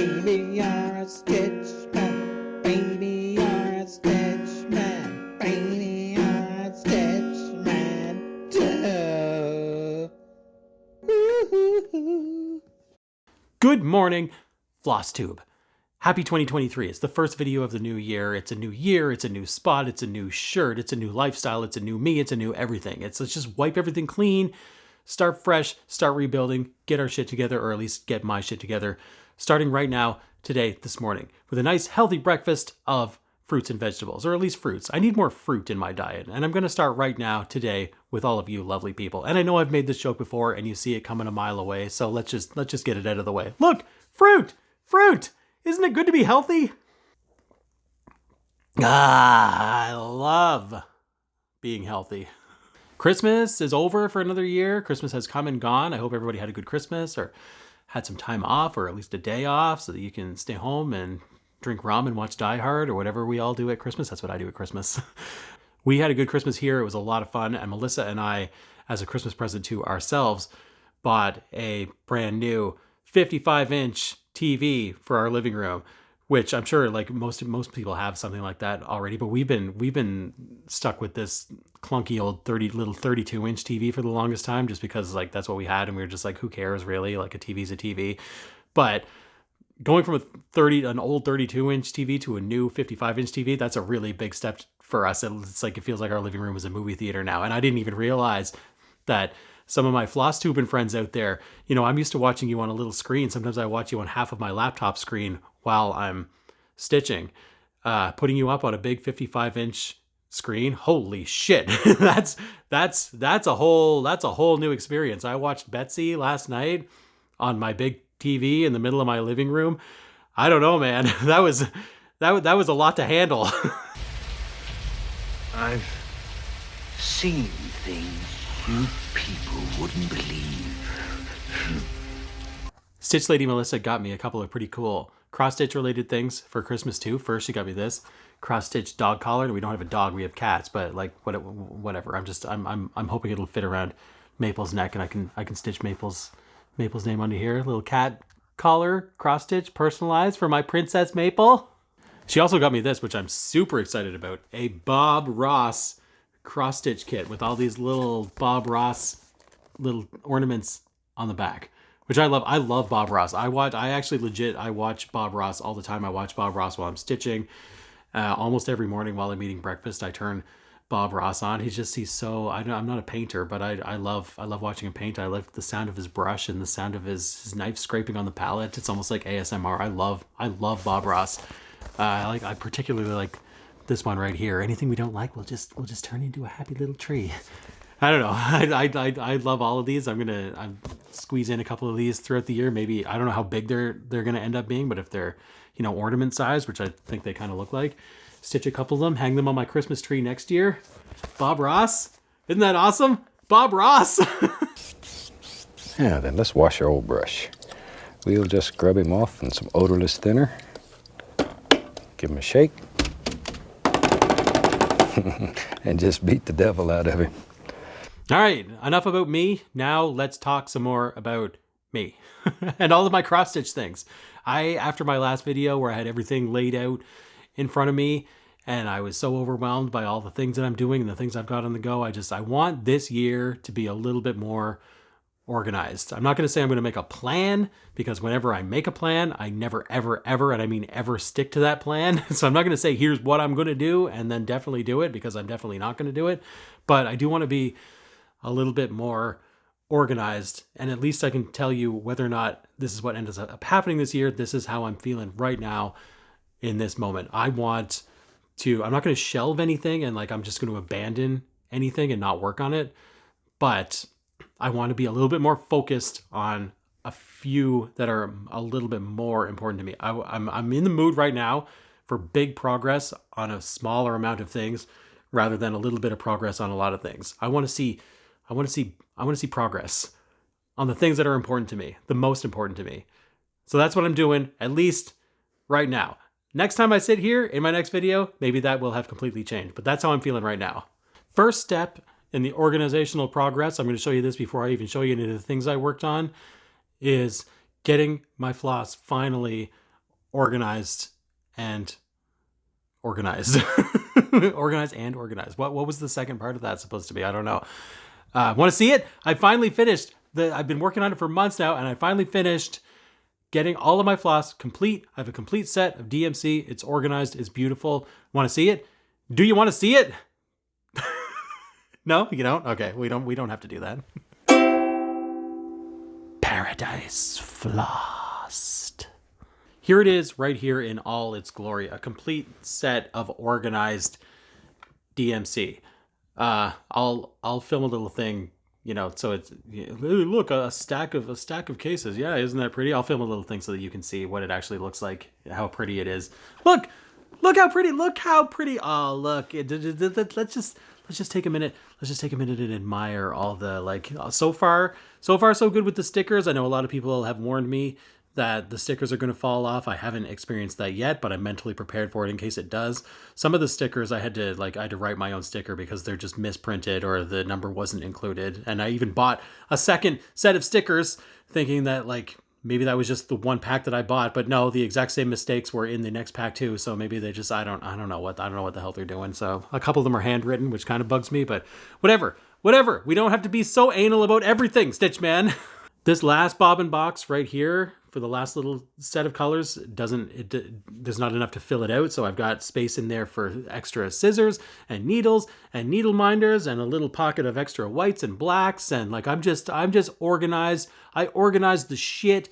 Baby, you're a stitch man. Baby, you're a stitch man. Baby, you're a stitch man. Duh. Woo-hoo-hoo. Good morning, Flosstube. Happy 2023. It's the first video of the new year. It's a new year, it's a new spot, it's a new shirt, it's a new lifestyle, it's a new me, it's a new everything. Let's just wipe everything clean, start fresh, start rebuilding, get our shit together, or at least get my shit together, starting right now, today, this morning, with a nice healthy breakfast of fruits and vegetables, or at least fruits. I need more fruit in my diet, and I'm going to start right now, today, with all of you lovely people. And I know I've made this joke before, and you see it coming a mile away, so let's just get it out of the way. Look, fruit! Fruit! Isn't it good to be healthy? I love being healthy. Christmas is over for another year. Christmas has come and gone. I hope everybody had a good Christmas or had some time off or at least a day off so that you can stay home and drink rum and watch Die Hard or whatever we all do at Christmas. That's what I do at Christmas. We had a good Christmas here. It was a lot of fun. And Melissa and I, as a Christmas present to ourselves, bought a brand new 55-inch TV for our living room, which I'm sure like most people have something like that already, but we've been stuck with this clunky old 32-inch TV for the longest time just because like that's what we had and we were just like, who cares really? Like a TV's a TV. But going from an old 32-inch TV to a new 55-inch TV, that's a really big step for us. It's like it feels like our living room is a movie theater now. And I didn't even realize that some of my Flosstubing friends out there, you know, I'm used to watching you on a little screen. Sometimes I watch you on half of my laptop screen while I'm stitching. Putting you up on a big 55-inch screen, holy shit. that's a whole new experience. I watched Betsy last night on my big TV in the middle of my living room. I don't know, man. That was a lot to handle. I've seen things you people wouldn't believe. Stitch Lady Melissa got me a couple of pretty cool cross-stitch related things for Christmas too. First, she got me this cross-stitch dog collar. And we don't have a dog, we have cats, but like whatever. I'm hoping it'll fit around Maple's neck and I can stitch Maple's name onto here. Little cat collar, cross-stitch, personalized for my Princess Maple. She also got me this, which I'm super excited about. A Bob Ross cross-stitch kit with all these little Bob Ross little ornaments on the back, which I love. I love Bob Ross. I watch Bob Ross all the time. I watch Bob Ross while I'm stitching. Almost every morning while I'm eating breakfast, I turn Bob Ross on. He's so, I'm not a painter, but I love watching him paint. I love the sound of his brush and the sound of his knife scraping on the palette. It's almost like ASMR. I love Bob Ross. I particularly like this one right here. Anything we don't like, we'll just turn into a happy little tree. I don't know. I love all of these. I'm squeeze in a couple of these throughout the year. Maybe I don't know how big they're gonna end up being, but if they're, you know, ornament size, which I think they kind of look like, stitch a couple of them, hang them on my Christmas tree next year. Bob Ross, isn't that awesome? Bob Ross. Yeah, then let's wash our old brush. We'll just scrub him off in some odorless thinner. Give him a shake. And just beat the devil out of him. All right, enough about me. Now let's talk some more about me and all of my cross-stitch things. After my last video where I had everything laid out in front of me and I was so overwhelmed by all the things that I'm doing and the things I've got on the go, I want this year to be a little bit more organized. I'm not going to say I'm going to make a plan because whenever I make a plan, I never, ever, ever, and I mean ever stick to that plan. So I'm not going to say, here's what I'm going to do and then definitely do it because I'm definitely not going to do it. But I do want to be a little bit more organized. And at least I can tell you whether or not this is what ends up happening this year. This is how I'm feeling right now in this moment. I'm not going to shelve anything and like I'm just going to abandon anything and not work on it. But I want to be a little bit more focused on a few that are a little bit more important to me. I'm in the mood right now for big progress on a smaller amount of things rather than a little bit of progress on a lot of things. I want to see progress on the things that are important to me, the most important to me. So that's what I'm doing, at least right now. Next time I sit here in my next video, maybe that will have completely changed, but that's how I'm feeling right now. First step in the organizational progress, I'm going to show you this before I even show you any of the things I worked on, is getting my floss finally organized and organized. Organized and organized. What was the second part of that supposed to be? I don't know. Want to see it? I finally finished. I've been working on it for months now, and I finally finished getting all of my floss complete. I have a complete set of DMC. It's organized. It's beautiful. Want to see it? Do you want to see it? No, you don't? Okay, we don't have to do that. Paradise Flossed. Here it is right here in all its glory. A complete set of organized DMC. I'll film a little thing, you know, so it's, look, a stack of cases. Yeah, isn't that pretty? I'll film a little thing so that you can see what it actually looks like, how pretty it is. Look how pretty. Look how pretty. Oh, look. Let's just take a minute. Let's just take a minute and admire all the, like, so far so good with the stickers. I know a lot of people have warned me that the stickers are going to fall off. I haven't experienced that yet, but I'm mentally prepared for it in case it does. Some of the stickers I had to write my own sticker because they're just misprinted or the number wasn't included. And I even bought a second set of stickers thinking that, like, maybe that was just the one pack that I bought, but no, the exact same mistakes were in the next pack too. So maybe they just, I don't know what the hell they're doing. So a couple of them are handwritten, which kind of bugs me, but whatever. We don't have to be so anal about everything, Stitch Man. This last bobbin box right here for the last little set of colors there's not enough to fill it out. So I've got space in there for extra scissors and needles and needle minders and a little pocket of extra whites and blacks. And like, I'm just organized. I organized the shit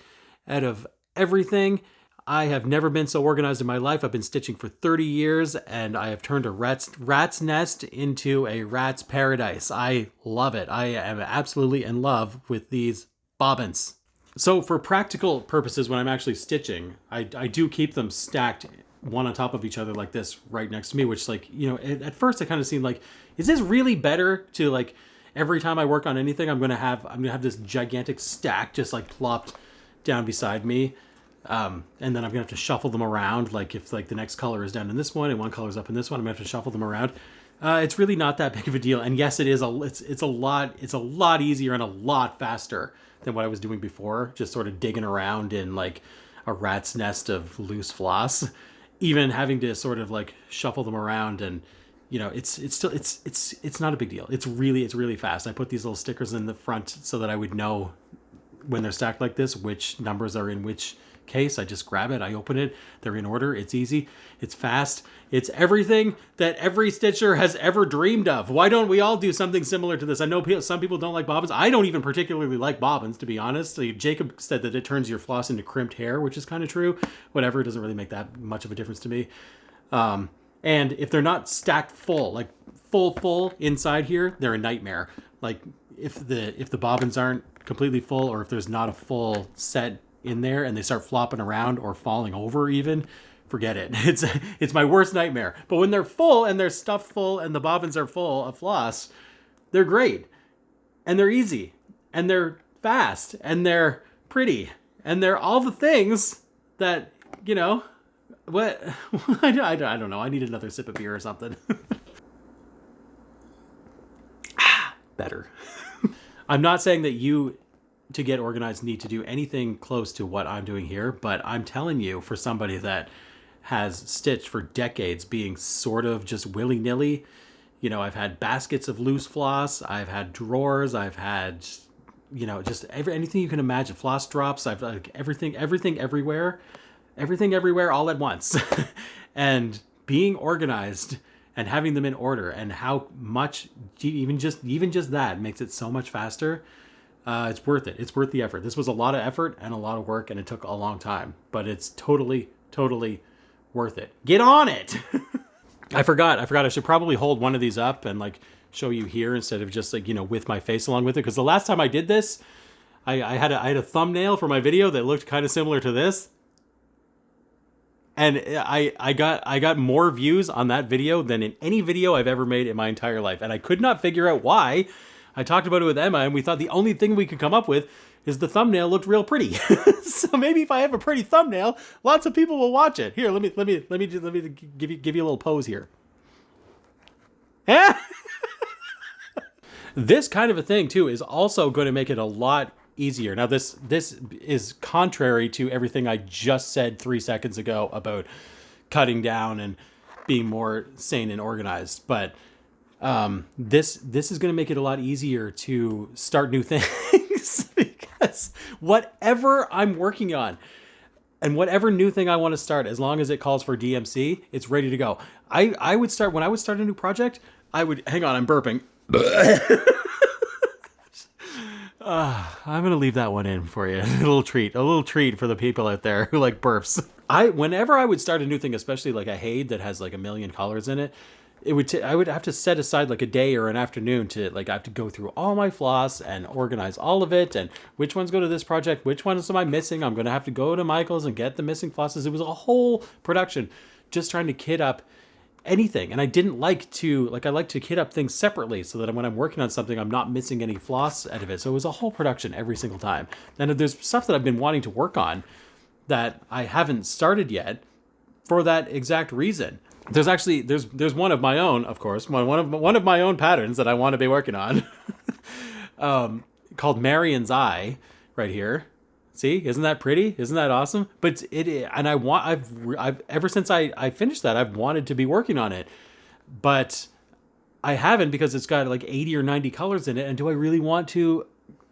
out of everything. I have never been so organized in my life. I've been stitching for 30 years and I have turned a rat's nest into a rat's paradise. I love it. I am absolutely in love with these bobbins. So for practical purposes, when I'm actually stitching, I do keep them stacked one on top of each other like this right next to me, which, like, you know, at first it kind of seemed like, is this really better to, like, every time I work on anything, I'm going to have this gigantic stack just like plopped down beside me. And then I'm gonna have to shuffle them around. Like if like the next color is down in this one and one color's up in this one, I'm gonna have to shuffle them around. It's really not that big of a deal. And yes, it's a lot easier and a lot faster than what I was doing before. Just sort of digging around in like a rat's nest of loose floss, even having to sort of like shuffle them around. And you know, it's not a big deal. It's really fast. I put these little stickers in the front so that I would know when they're stacked like this, which numbers are in which case. I just grab it, I open it, they're in order. It's easy, it's fast, it's everything that every stitcher has ever dreamed of. Why don't we all do something similar to this? I know some people don't like bobbins. I don't even particularly like bobbins, to be honest. Jacob said that it turns your floss into crimped hair, which is kind of true. Whatever, it doesn't really make that much of a difference to me. And if they're not stacked full, like full inside here, they're a nightmare. Like if the bobbins aren't completely full, or if there's not a full set in there and they start flopping around or falling over even, forget it. It's my worst nightmare. But when they're full and they're stuffed full and the bobbins are full of floss, they're great. And they're easy. And they're fast. And they're pretty. And they're all the things that, you know, what? I don't know. I need another sip of beer or something. Better. I'm not saying that you, to get organized, need to do anything close to what I'm doing here, but I'm telling you, for somebody that has stitched for decades being sort of just willy-nilly, you know, I've had baskets of loose floss, I've had drawers, I've had, you know, just anything you can imagine, floss drops, I've like everything everywhere all at once. And being organized and having them in order, and how much even just that makes it so much faster. It's worth it. It's worth the effort. This was a lot of effort and a lot of work, and it took a long time, but it's totally worth it. Get on it. I forgot I should probably hold one of these up and like show you here instead of just like, you know, with my face along with it. Because the last time I did this, I had a thumbnail for my video that looked kind of similar to this. And I got more views on that video than in any video I've ever made in my entire life. And I could not figure out why. I talked about it with Emma, and we thought the only thing we could come up with is the thumbnail looked real pretty. So maybe if I have a pretty thumbnail, lots of people will watch it. Here, let me give you a little pose here. This kind of a thing too is also going to make it a lot easier. Now this is contrary to everything I just said 3 seconds ago about cutting down and being more sane and organized. But this is going to make it a lot easier to start new things because whatever I'm working on and whatever new thing I want to start, as long as it calls for DMC, it's ready to go. I would start, when I would start a new project, I would, hang on, I'm burping. I'm going to leave that one in for you. A little treat for the people out there who like burps. Whenever I would start a new thing, especially like a Haid that has like a million colors in it, I would have to set aside like a day or an afternoon to like, I have to go through all my floss and organize all of it and which ones go to this project, which ones am I missing. I'm going to have to go to Michael's and get the missing flosses. It was a whole production just trying to kit up anything. And I didn't like to, I like to kit up things separately so that when I'm working on something, I'm not missing any floss out of it. So it was a whole production every single time. And there's stuff that I've been wanting to work on that I haven't started yet for that exact reason. There's actually, there's one of my own, of course, one of my own patterns that I want to be working on called Marion's Eye right here. See, isn't that pretty? Isn't that awesome? But I've ever since I finished that, I've wanted to be working on it, but I haven't because it's got like 80 or 90 colors in it. And do I really want to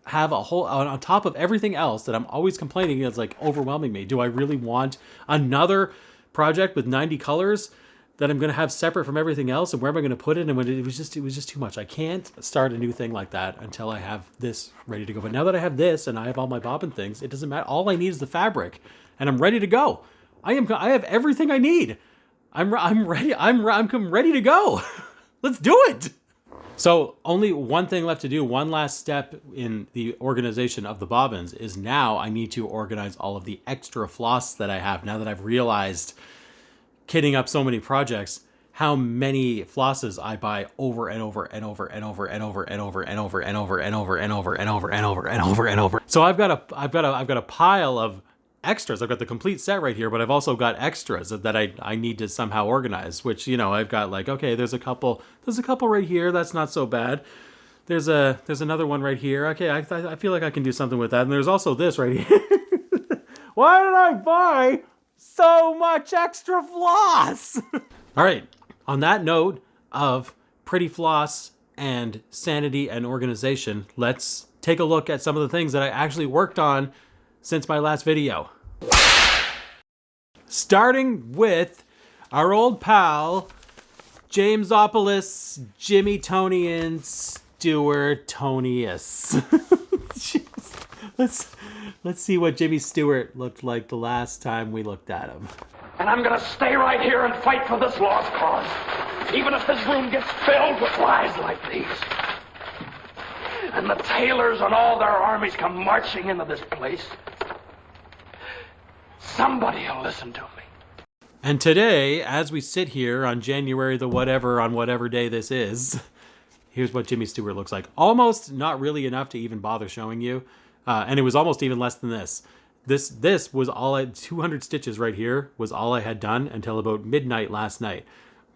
have a whole, on top of everything else that I'm always complaining is like overwhelming me? Do I really want another project with 90 colors that I'm going to have separate from everything else? And where am I going to put it? And it was just too much. I can't start a new thing like that until I have this ready to go. But now that I have this and I have all my bobbin things, it doesn't matter. All I need is the fabric and I'm ready to go. I have everything I need. I'm ready. I'm ready to go. Let's do it. So only one thing left to do. One last step in the organization of the bobbins is now I need to organize all of the extra floss that I have now that I've realized, kitting up so many projects, how many flosses I buy over and over and over and over and over and over and over and over and over and over and over and over and over and over. So I've got a pile of extras. I've got the complete set right here, but I've also got extras that I need to somehow organize, which, you know, I've got like, okay, there's a couple right here. That's not so bad. There's another one right here. Okay. I feel like I can do something with that. And there's also this right here. Why did I buy so much extra floss? All right. On that note of pretty floss and sanity and organization, let's take a look at some of the things that I actually worked on since my last video. Starting with our old pal, Jamesopolis, Jimmy Tonian, Stewart Tonius. Let's see what Jimmy Stewart looked like the last time we looked at him. And I'm gonna stay right here and fight for this lost cause, even if this room gets filled with lies like these. And the tailors and all their armies come marching into this place. Somebody will listen to me. And today, as we sit here on January the whatever, on whatever day this is, here's what Jimmy Stewart looks like. Almost not really enough to even bother showing you. And it was almost even less than this. This was all 200 stitches right here was all I had done until about midnight last night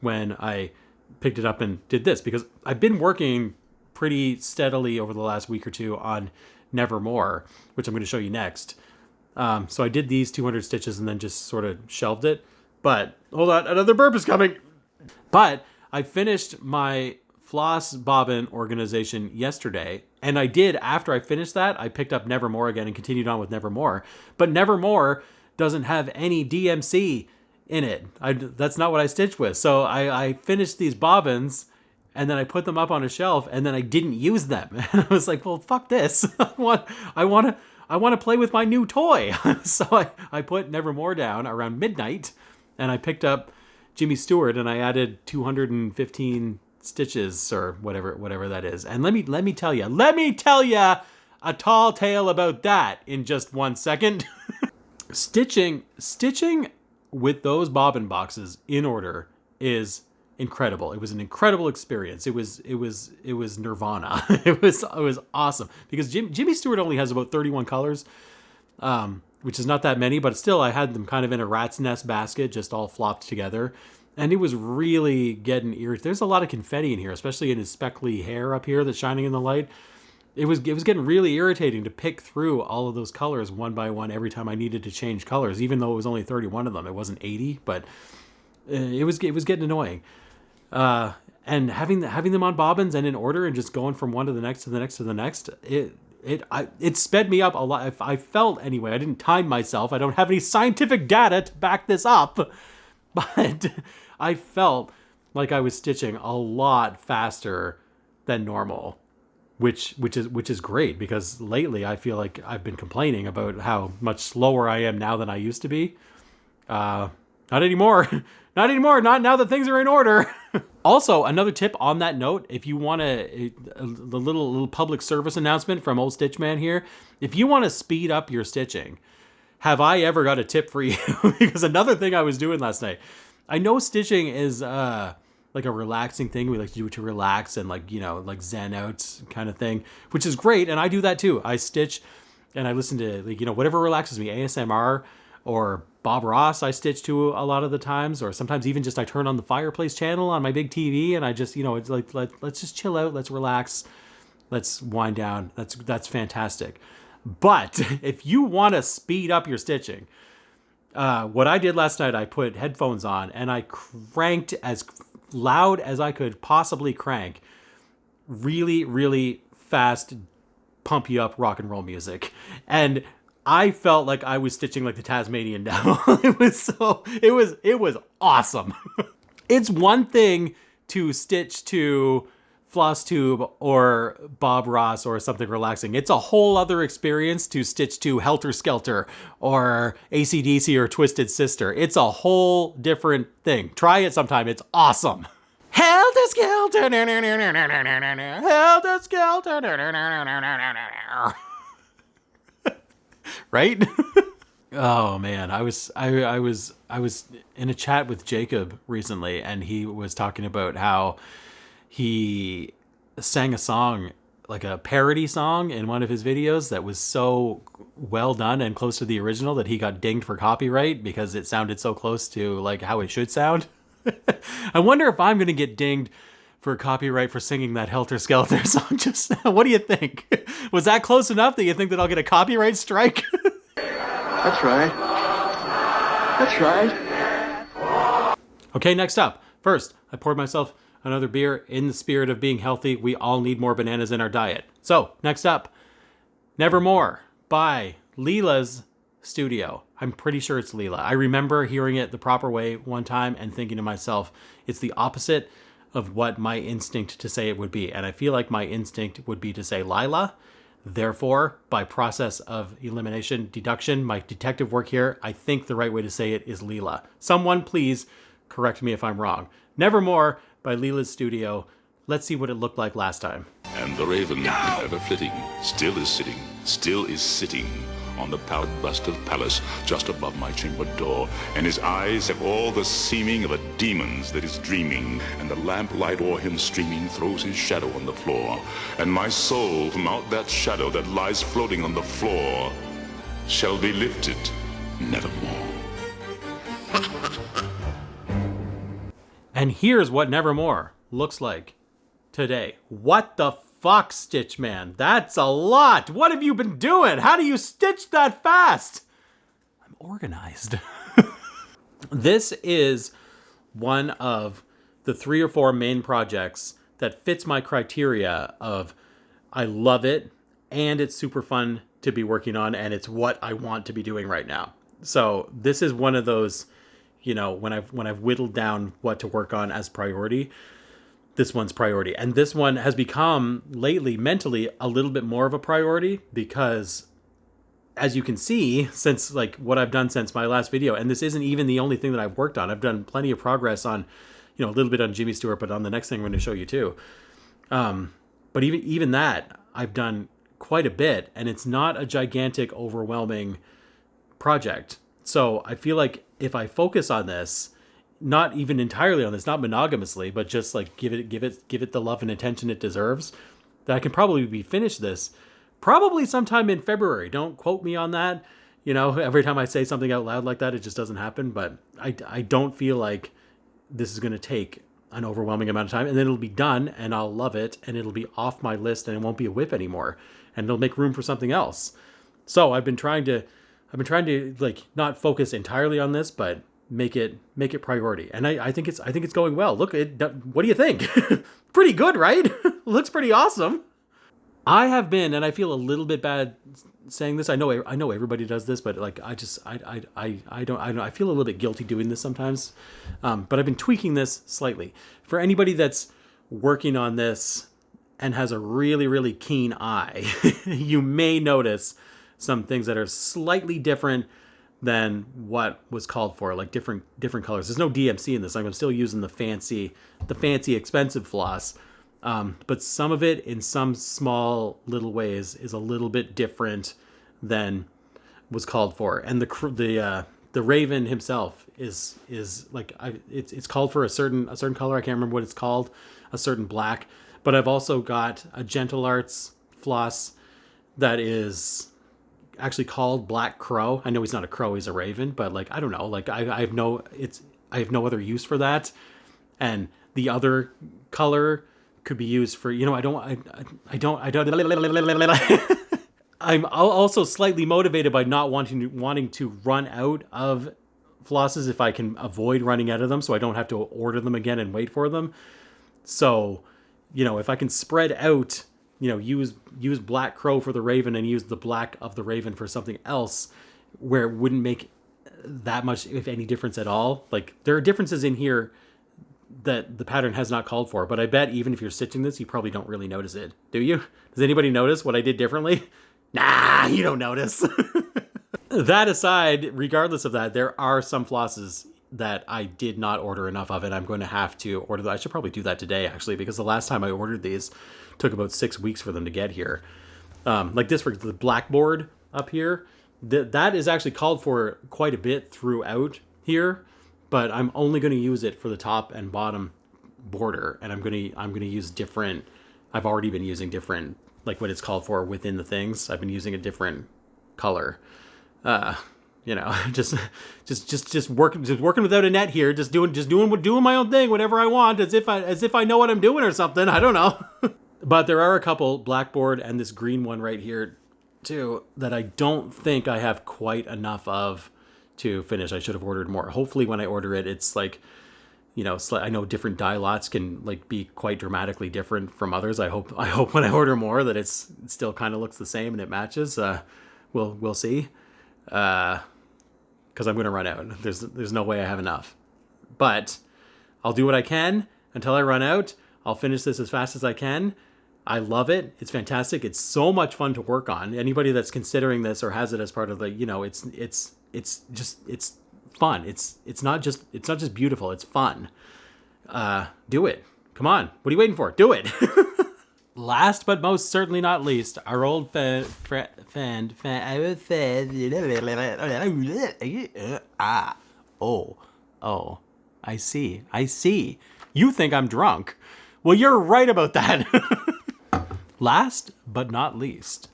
when I picked it up and did this, because I've been working pretty steadily over the last week or two on Nevermore, which I'm going to show you next. So I did these 200 stitches and then just sort of shelved it. But hold on, another burp is coming. But I finished my floss bobbin organization yesterday, and I did, after I finished that, I picked up Nevermore again and continued on with Nevermore. But Nevermore doesn't have any DMC in it. That's not what I stitched with. So I finished these bobbins and then I put them up on a shelf and then I didn't use them. And I was like, well, fuck this. I want to play with my new toy. So I put Nevermore down around midnight and I picked up Jimmy Stewart and I added 215 stitches or whatever that is. And let me tell you a tall tale about that in just 1 second. Stitching with those bobbin boxes in order is incredible. It was an incredible experience. It was nirvana. It was awesome because Jimmy Stewart only has about 31 colors, which is not that many, but still I had them kind of in a rat's nest basket, just all flopped together. And it was really getting irritating. There's a lot of confetti in here, especially in his speckly hair up here that's shining in the light. it was getting really irritating to pick through all of those colors one by one every time I needed to change colors, even though it was only 31 of them. It wasn't 80, but it was getting annoying. And having them on bobbins and in order and just going from one to the next to the next to the next, it sped me up a lot. I felt anyway. I didn't time myself. I don't have any scientific data to back this up, but I felt like I was stitching a lot faster than normal. Which is great, because lately I feel like I've been complaining about how much slower I am now than I used to be. Not anymore. Not anymore. Not now that things are in order. Also, another tip on that note, if you want a little public service announcement from old Stitchman here, if you want to speed up your stitching, have I ever got a tip for you? Because another thing I was doing last night, I know stitching is like a relaxing thing. We like to do it to relax and like zen out kind of thing, which is great. And I do that too. I stitch and I listen to whatever relaxes me, ASMR or Bob Ross I stitch to a lot of the times, or sometimes even just I turn on the fireplace channel on my big TV and I just, it's like, let's just chill out. Let's relax. Let's wind down. That's fantastic. But if you want to speed up your stitching, what I did last night, I put headphones on and I cranked as loud as I could possibly crank really, really fast, pump you up rock and roll music. And I felt like I was stitching like the Tasmanian Devil. It was awesome. It's one thing to stitch to Flosstube or Bob Ross or something relaxing. It's a whole other experience to stitch to Helter Skelter or AC/DC or Twisted Sister. It's a whole different thing. Try it sometime. It's awesome. Helter Skelter. Helter Skelter. Right? Oh man, I was in a chat with Jacob recently, and he was talking about how he sang a song, like a parody song in one of his videos that was so well done and close to the original that he got dinged for copyright because it sounded so close to like how it should sound. I wonder if I'm going to get dinged for copyright for singing that Helter Skelter song just now. What do you think? Was that close enough that you think that I'll get a copyright strike? That's right. That's right. Okay, next up. First, I poured myself another beer in the spirit of being healthy. We all need more bananas in our diet. So, next up, Nevermore by Lila's studio. I'm pretty sure it's Lila. I remember hearing it the proper way one time and thinking to myself, it's the opposite of what my instinct to say it would be. And I feel like my instinct would be to say Lila. Therefore, by process of elimination, deduction, my detective work here, I think the right way to say it is Lila. Someone please correct me if I'm wrong. Nevermore by Lila's studio. Let's see what it looked like last time. And the raven, ever flitting, still is sitting on the pallid bust of Pallas just above my chamber door, and his eyes have all the seeming of a demon's that is dreaming, and the lamplight o'er him streaming throws his shadow on the floor, and my soul from out that shadow that lies floating on the floor shall be lifted nevermore. And here's what Nevermore looks like today. What the fuck, Stitchman? That's a lot. What have you been doing? How do you stitch that fast? I'm organized. This is one of the 3 or 4 main projects that fits my criteria of I love it and it's super fun to be working on and it's what I want to be doing right now. So this is one of those, when I've whittled down what to work on as priority, this one's priority. And this one has become lately mentally a little bit more of a priority because as you can see, since like what I've done since my last video, and this isn't even the only thing that I've worked on. I've done plenty of progress on, a little bit on Jimmy Stewart, but on the next thing I'm going to show you too. But even that I've done quite a bit and it's not a gigantic, overwhelming project. So I feel like if I focus on this, not even entirely on this, not monogamously, but just like give it the love and attention it deserves, that I can probably finish this probably sometime in February. Don't quote me on that. Every time I say something out loud like that, it just doesn't happen. But I don't feel like this is going to take an overwhelming amount of time, and then it'll be done, and I'll love it, and it'll be off my list, and it won't be a whip anymore, and it'll make room for something else. So I've been trying to like not focus entirely on this, but make it priority, and I think it's going well. Look, what do you think? Pretty good, right? Looks pretty awesome. I have been, and I feel a little bit bad saying this. I know everybody does this, but like I feel a little bit guilty doing this sometimes. But I've been tweaking this slightly. For anybody that's working on this and has a really, really keen eye, you may notice some things that are slightly different than what was called for, like different colors. There's no DMC in this. I'm still using the fancy expensive floss. But some of it in some small little ways is a little bit different than was called for. And the Raven himself is like, it's called for a certain color. I can't remember what it's called, a certain black, but I've also got a Gentle Arts floss that is actually called Black Crow. I know he's not a crow, he's a raven, but like, I don't know, like I have no other use for that. And the other color could be used for, I'm also slightly motivated by not wanting to run out of flosses if I can avoid running out of them, so I don't have to order them again and wait for them. So, if I can spread out, use Black Crow for the Raven and use the black of the Raven for something else, where it wouldn't make that much, if any, difference at all. Like, there are differences in here that the pattern has not called for, but I bet even if you're stitching this, you probably don't really notice it. Do you? Does anybody notice what I did differently? Nah, you don't notice. That aside, regardless of that, there are some flosses that I did not order enough of, and I'm going to have to order them. I should probably do that today, actually, because the last time I ordered these took about 6 weeks for them to get here. Like this, for the blackboard up here, that is actually called for quite a bit throughout here, but I'm only going to use it for the top and bottom border, and I'm going to use different. I've already been using different, like what it's called for within the things. I've been using a different color. Just working without a net here, just doing my own thing, whatever I want, as if I know what I'm doing or something. I don't know. But there are a couple, blackboard and this green one right here too, that I don't think I have quite enough of to finish. I should have ordered more. Hopefully when I order it, it's like, I know different dye lots can like be quite dramatically different from others. I hope when I order more that it still kind of looks the same and it matches. We'll see. Because I'm going to run out. There's no way I have enough. But I'll do what I can until I run out. I'll finish this as fast as I can. I love it. It's fantastic. It's so much fun to work on. Anybody that's considering this or has it as part of the, it's fun. It's not just beautiful. It's fun. Do it. Come on. What are you waiting for? Do it. Last but most certainly not least, our old I see. You think I'm drunk. Well, you're right about that. Last but not least,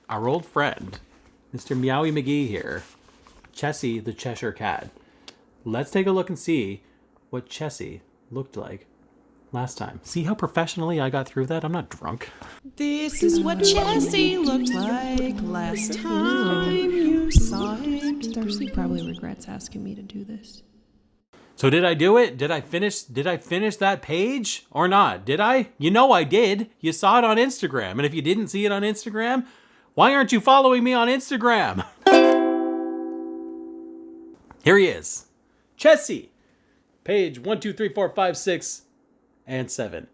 our old friend, Mr. Meowie McGee here, Chessie the Cheshire Cat. Let's take a look and see what Chessie looked like last time. See how professionally I got through that? I'm not drunk. This is what Chessie looked like last time you saw it. Darcy probably regrets asking me to do this. So did I do it? Did I finish that page or not? Did I? I did. You saw it on Instagram. And if you didn't see it on Instagram, why aren't you following me on Instagram? Here he is. Chessie. Page 1, 2, 3, 4, 5, 6, and 7.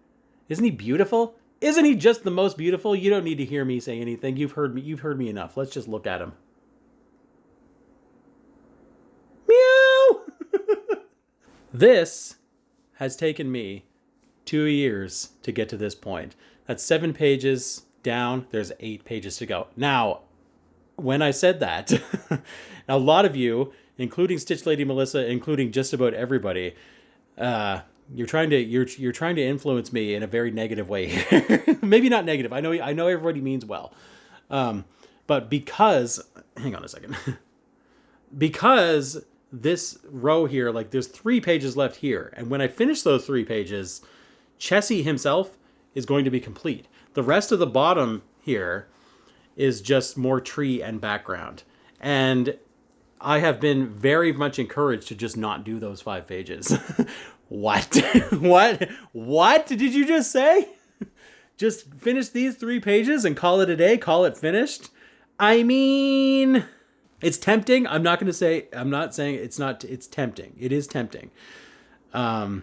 Isn't he beautiful? Isn't he just the most beautiful? You don't need to hear me say anything. You've heard me enough. Let's just look at him. Meow! This has taken me 2 years to get to this point. That's 7 pages down. There's 8 pages to go. Now, when I said that, a lot of you, including Stitch Lady Melissa, including just about everybody, you're trying to influence me in a very negative way here. Maybe not negative. I know everybody means well. But because, hang on a second. Because this row here, like there's 3 pages left here. And when I finish those 3 pages, Chessie himself is going to be complete. The rest of the bottom here is just more tree and background. And I have been very much encouraged to just not do those 5 pages. What? What did you just say? Just finish these 3 pages and call it a day? Call it finished? I mean, it's tempting. I'm not saying it's not, it's tempting. It is tempting. I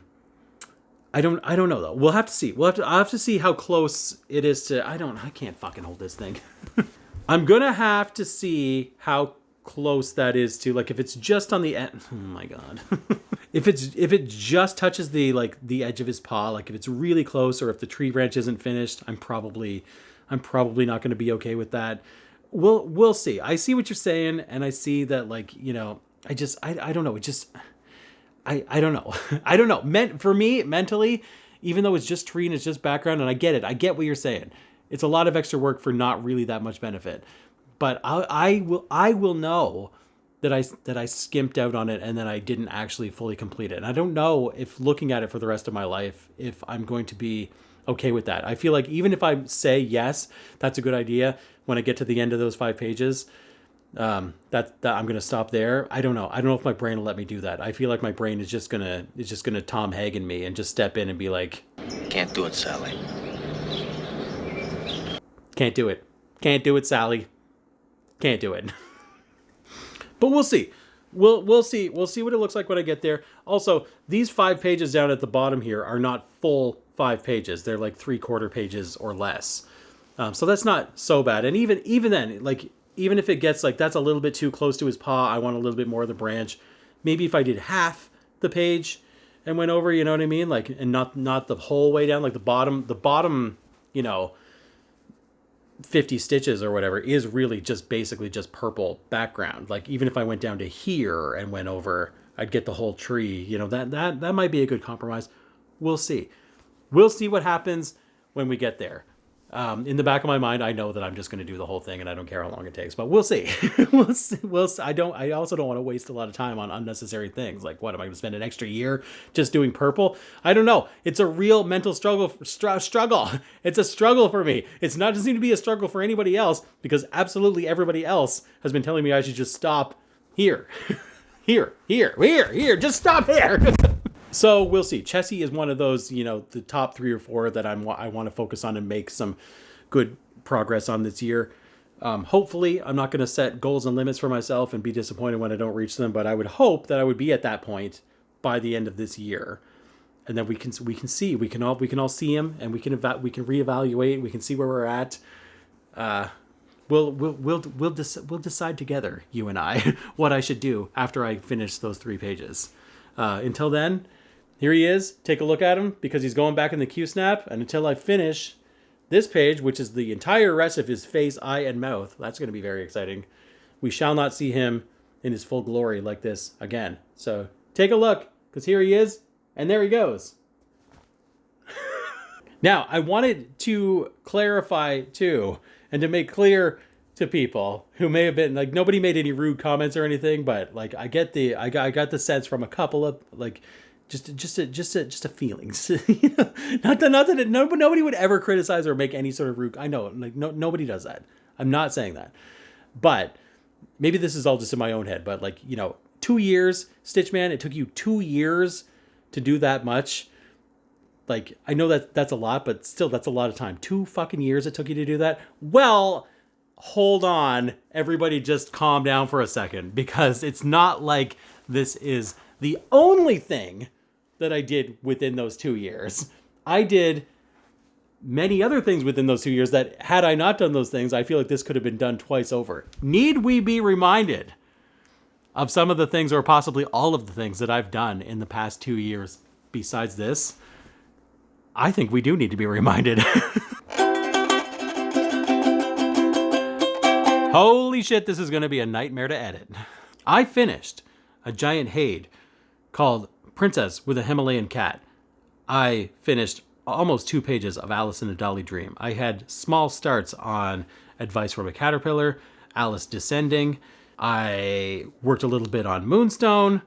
don't know though. We'll have to see. I'll have to see how close it is to, I can't fucking hold this thing. I'm gonna have to see how close that is to, like, if it's just on the end. Oh my God. If it just touches the edge of his paw, like if it's really close, or if the tree branch isn't finished, I'm probably not going to be okay with that. We'll see. I see what you're saying, and I see that, like, you know, I don't know. It just, I don't know. I don't know. For me, mentally, even though it's just tree and it's just background, and I get it. I get what you're saying. It's a lot of extra work for not really that much benefit. But I will know that I skimped out on it and that I didn't actually fully complete it. And I don't know if looking at it for the rest of my life, if I'm going to be okay with that. I feel like even if I say, yes, that's a good idea, when I get to the end of those 5 pages, that I'm going to stop there. I don't know. I don't know if my brain will let me do that. I feel like my brain is just going to Tom Hagen me and just step in and be like, can't do it, Sally. Can't do it. Can't do it, Sally. Can't do it. But we'll see. We'll see. We'll see what it looks like when I get there. Also, these 5 pages down at the bottom here are not full 5 pages. They're like 3/4 pages or less. So that's not so bad. And even then, like, even if it gets like that's a little bit too close to his paw, I want a little bit more of the branch. Maybe if I did half the page and went over, you know what I mean? Like, and not the whole way down, like the bottom, you know, 50 stitches or whatever is really just basically just purple background. Like, even if I went down to here and went over, I'd get the whole tree. You know, that might be a good compromise. We'll see. We'll see what happens when we get there. In the back of my mind, I know that I'm just going to do the whole thing and I don't care how long it takes, but we'll see. We'll see. I also don't want to waste a lot of time on unnecessary things. Like, what, am I going to spend an extra year just doing purple? I don't know. It's a real mental struggle. It's a struggle for me. It's not just seem to be a struggle for anybody else, because absolutely everybody else has been telling me I should just stop here. Here. Just stop here. So we'll see. Chessie is one of those, you know, the top 3 or 4 that I want to focus on and make some good progress on this year. Hopefully, I'm not going to set goals and limits for myself and be disappointed when I don't reach them. But I would hope that I would be at that point by the end of this year, and then we can see, we can all see him, and we can reevaluate. We can see where we're at. We'll decide together, you and I, what I should do after I finish those 3 pages. Until then, here he is. Take a look at him, because he's going back in the Q-snap. And until I finish this page, which is the entire rest of his face, eye, and mouth, that's going to be very exciting. We shall not see him in his full glory like this again. So take a look, because here he is, and there he goes. Now, I wanted to clarify, too, and to make clear to people who may have been, like, nobody made any rude comments or anything, but, like, I got the sense from a couple of, like, just a feelings. You know? not that nobody would ever criticize or make any sort of rude. I know, like, nobody does that. I'm not saying that, but maybe this is all just in my own head. But, like, you know, 2 years, Stitchman. It took you 2 years to do that much. Like, I know that's a lot, but still, that's a lot of time. 2 fucking years it took you to do that. Well, hold on, everybody, just calm down for a second, because it's not like this is the only thing that I did within those 2 years. I did many other things within those 2 years that, had I not done those things, I feel like this could have been done twice over. Need we be reminded of some of the things, or possibly all of the things, that I've done in the past 2 years besides this? I think we do need to be reminded. Holy shit, this is going to be a nightmare to edit. I finished a giant Haid called Princess with a Himalayan Cat. I finished almost 2 pages of Alice in a Dolly Dream. I had small starts on Advice from a Caterpillar, Alice Descending. I worked a little bit on Moonstone.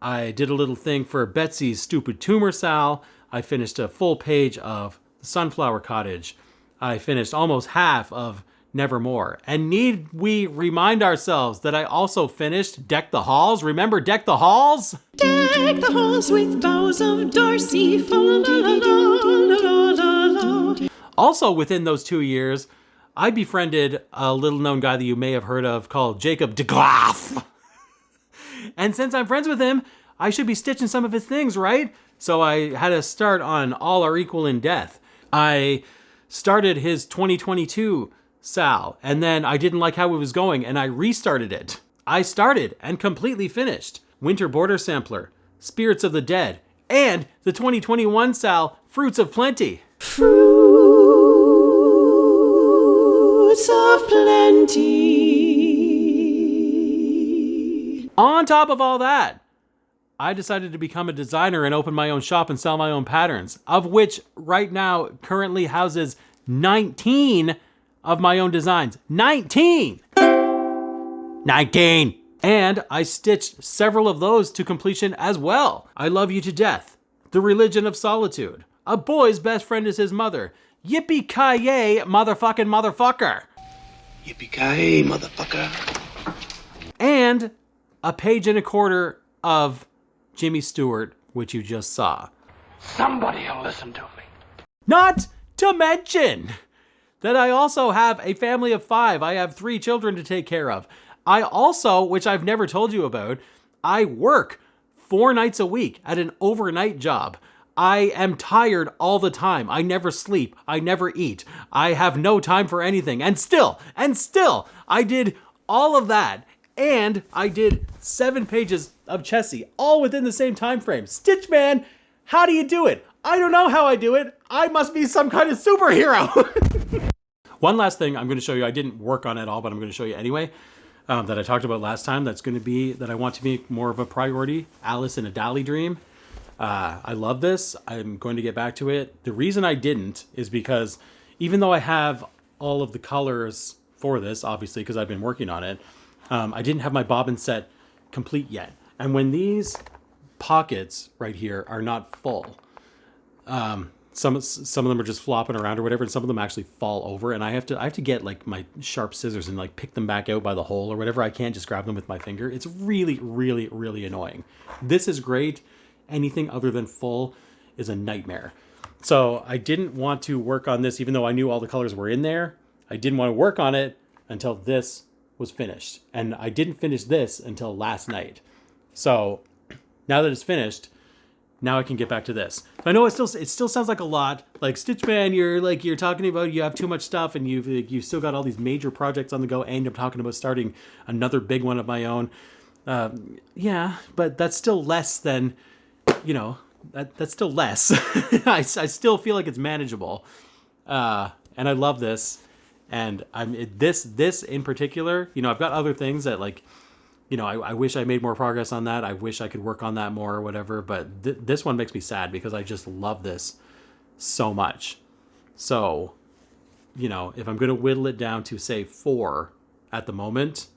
I did a little thing for Betsy's Stupid Tumor Sal. I finished a full page of The Sunflower Cottage. I finished almost half of Nevermore. And need we remind ourselves that I also finished Deck the Halls? Remember Deck the Halls? Deck the halls with boughs of Darcy. Fa la la la la la la. Also within those 2 years, I befriended a little known guy that you may have heard of called Jacob de Graaf. And since I'm friends with him, I should be stitching some of his things, right? So I had to start on All Are Equal in Death. I started his 2022 Sal, and then I didn't like how it was going, and I restarted it. I started and completely finished Winter Border Sampler, Spirits of the Dead, and the 2021 Sal, Fruits of Plenty. Fruits of plenty. On top of all that, I decided to become a designer and open my own shop and sell my own patterns, of which right now currently houses 19 of my own designs. 19! 19! And I stitched several of those to completion as well. I Love You to Death, The Religion of Solitude, A Boy's Best Friend is His Mother, Yippee-ki-yay, motherfucker. Yippee-ki-yay, motherfucker. And a page and a quarter of Jimmy Stewart, which you just saw. Somebody will listen to me. Not to mention that I also have a family of 5. I have 3 children to take care of. I also, which I've never told you about, I work 4 nights a week at an overnight job. I am tired all the time. I never sleep. I never eat. I have no time for anything. And still, I did all of that. And I did 7 pages of Chessie, all within the same time frame. Stitch Man, how do you do it? I don't know how I do it. I must be some kind of superhero. One last thing I'm going to show you. I didn't work on it at all, but I'm going to show you anyway. That I talked about last time. That's going to be that I want to make more of a priority. Alice in a Dally Dream. I love this. I'm going to get back to it. The reason I didn't is because even though I have all of the colors for this, obviously because I've been working on it, I didn't have my bobbin set complete yet. And when these pockets right here are not full, some of them are just flopping around or whatever, and some of them actually fall over, and I have to get like my sharp scissors and like pick them back out by the hole or whatever. I can't just grab them with my finger. It's really, really, really annoying. This is great. Anything other than full is a nightmare. So I didn't want to work on this, even though I knew all the colors were in there. I didn't want to work on it until this was finished. And I didn't finish this until last night. So now that it's finished, now I can get back to this. I know it still sounds like a lot. Like, Stitch Man, you're talking about you have too much stuff and you've still got all these major projects on the go, and I'm talking about starting another big one of my own. Yeah, but that's still less than, that's still less. I still feel like it's manageable. And I love this. And this in particular, I've got other things that I wish I made more progress on that. I wish I could work on that more or whatever. But this one makes me sad because I just love this so much. So, if I'm going to whittle it down to, say, 4 at the moment,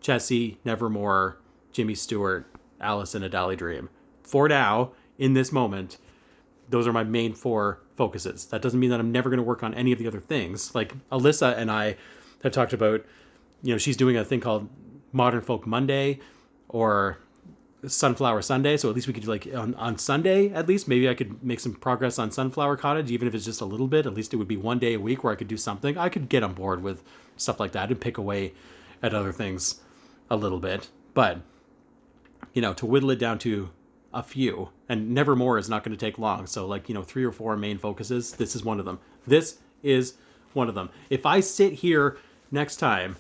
Chessie, Nevermore, Jimmy Stewart, Alice in a Dally Dream. For now, in this moment, those are my main 4 focuses. That doesn't mean that I'm never going to work on any of the other things. Like, Alyssa and I have talked about, she's doing a thing called Modern Folk Monday or Sunflower Sunday. So at least we could do on Sunday, at least maybe I could make some progress on Sunflower Cottage, even if it's just a little bit. At least it would be one day a week where I could do something. I could get on board with stuff like that and pick away at other things a little bit. But, to whittle it down to a few, and Nevermore is not going to take long. So 3 or 4 main focuses. This is one of them. This is one of them. If I sit here next time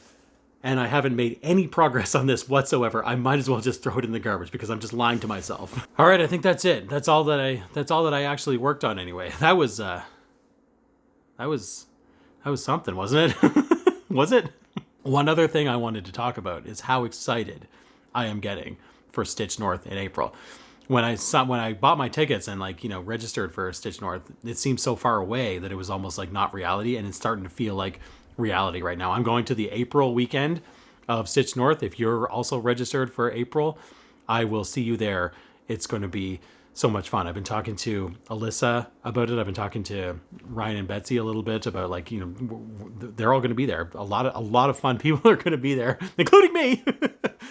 and I haven't made any progress on this whatsoever, I might as well just throw it in the garbage because I'm just lying to myself. All right, I think that's it. That's all that I actually worked on anyway. That was something, wasn't it? Was it? One other thing I wanted to talk about is how excited I am getting for Stitch North in April. When I bought my tickets and registered for Stitch North, it seemed so far away that it was almost like not reality, and it's starting to feel like reality right now. I'm going to the April weekend of Stitch North. If you're also registered for April, I will see you there. It's going to be so much fun. I've been talking to Alyssa about it. I've been talking to Ryan and Betsy a little bit about, like, you know, they're all going to be there. A lot of fun people are going to be there, including me.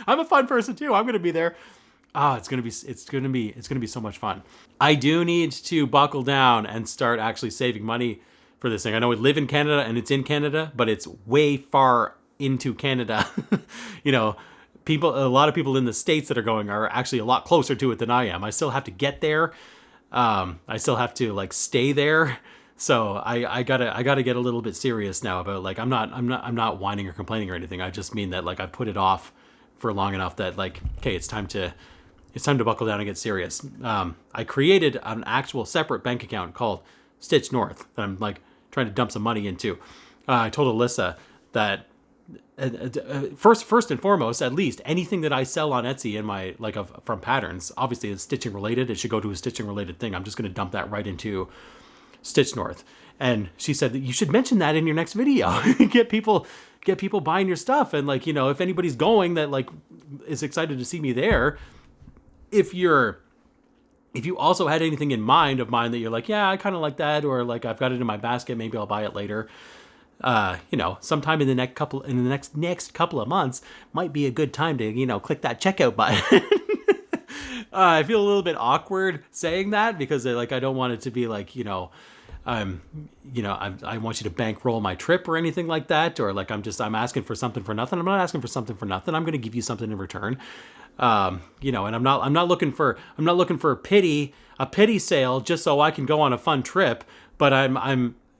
I'm a fun person too. I'm going to be there. It's going to be so much fun. I do need to buckle down and start actually saving money for this thing. I know we live in Canada and it's in Canada, but it's way far into Canada. You know, a lot of people in the States that are going are actually a lot closer to it than I am. I still have to get there. I still have to, like, stay there. So I gotta get a little bit serious now about, like, I'm not whining or complaining or anything. I just mean that, like, I put it off for long enough that, like, okay, it's time to buckle down and get serious. I created an actual separate bank account called Stitch North that I'm, like, trying to dump some money into. I told Alyssa that first and foremost, at least anything that I sell on Etsy in my, like, from patterns, obviously it's stitching related. It should go to a stitching related thing. I'm just going to dump that right into Stitch North. And she said that you should mention that in your next video. get people buying your stuff. And, like, you know, if anybody's going that, like, is excited to see me there, if you also had anything in mind of mine that you're like, yeah, I kind of like that, or, like, I've got it in my basket, maybe I'll buy it later. You know, sometime in the next couple of months might be a good time to, you know, click that checkout button. I feel a little bit awkward saying that because, like, I don't want it to be like, you know, I want you to bankroll my trip or anything like that, or, like, I'm asking for something for nothing. I'm not asking for something for nothing. I'm going to give you something in return. You know, and I'm not looking for a pity sale just so I can go on a fun trip. But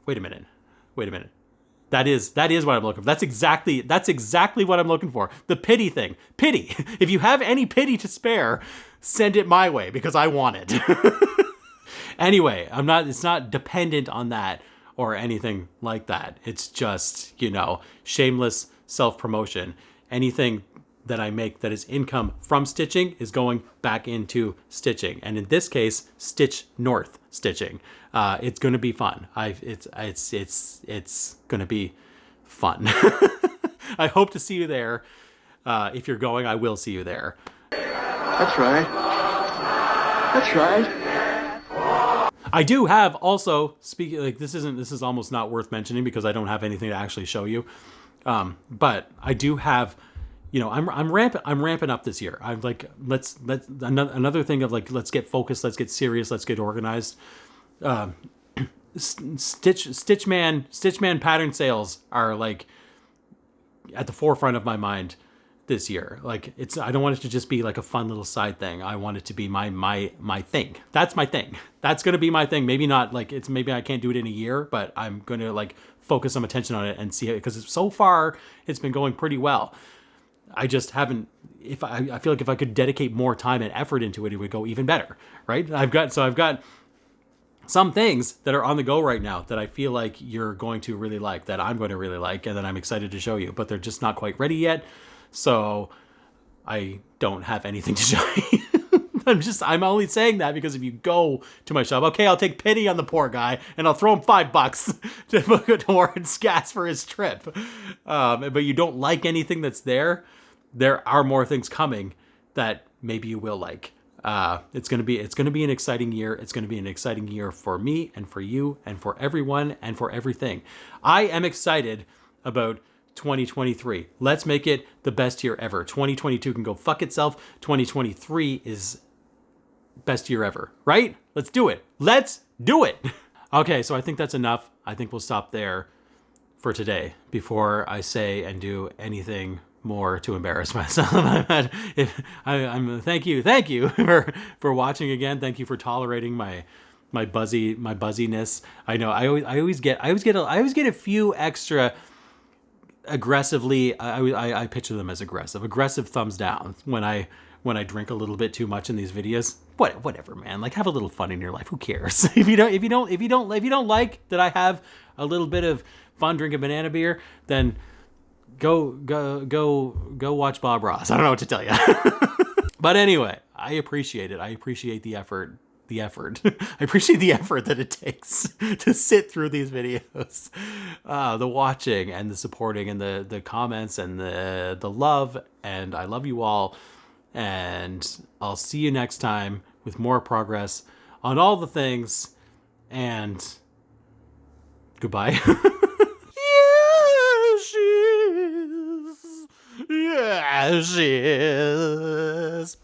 wait a minute. That is what I'm looking for. That's exactly what I'm looking for. The pity thing. Pity. If you have any pity to spare, send it my way because I want it. Anyway, it's not dependent on that or anything like that. It's just, you know, shameless self-promotion. Anything that I make that is income from stitching is going back into stitching. And in this case, Stitch North stitching. It's going to be fun. It's going to be fun. I hope to see you there. If you're going, I will see you there. That's right. That's right. I do have also, speaking, like, this is almost not worth mentioning because I don't have anything to actually show you. But I do have, you know, I'm ramping up this year. I'm like, let's another thing of, like, let's get focused, let's get serious, let's get organized. Stitchman pattern sales are, like, at the forefront of my mind this year. Like, I don't want it to just be like a fun little side thing. I want it to be my thing. That's my thing. That's going to be my thing. Maybe not, like, maybe I can't do it in a year, but I'm going to, like, focus some attention on it and see it, because so far it's been going pretty well. I just haven't, I feel like if I could dedicate more time and effort into it, it would go even better, right? I've got some things that are on the go right now that I feel like you're going to really like, that I'm going to really like, and that I'm excited to show you, but they're just not quite ready yet. So I don't have anything to show you. I'm only saying that because if you go to my shop, okay, I'll take pity on the poor guy and I'll throw him $5 to book a towards gas for his trip. But you don't like anything that's there. There are more things coming that maybe you will like. It's gonna be an exciting year. It's gonna be an exciting year for me and for you and for everyone and for everything. I am excited about 2023. Let's make it the best year ever. 2022 can go fuck itself. 2023 is best year ever, right? Let's do it. Let's do it. Okay, so I think that's enough. I think we'll stop there for today before I say and do anything more to embarrass myself. Thank you for watching again. Thank you for tolerating my buzziness. I know I always get a few extra aggressively. I picture them as aggressive thumbs down when I drink a little bit too much in these videos. Whatever, man. Like, have a little fun in your life. Who cares? If you don't like that I have a little bit of fun drinking banana beer, then go watch Bob Ross. I don't know what to tell you. But anyway, I appreciate it. I appreciate the effort the effort. I appreciate the effort that it takes to sit through these videos. The watching and the supporting and the comments and the love. And I love you all. And I'll see you next time with more progress on all the things. And goodbye. Yeah, she is. Yeah, she is.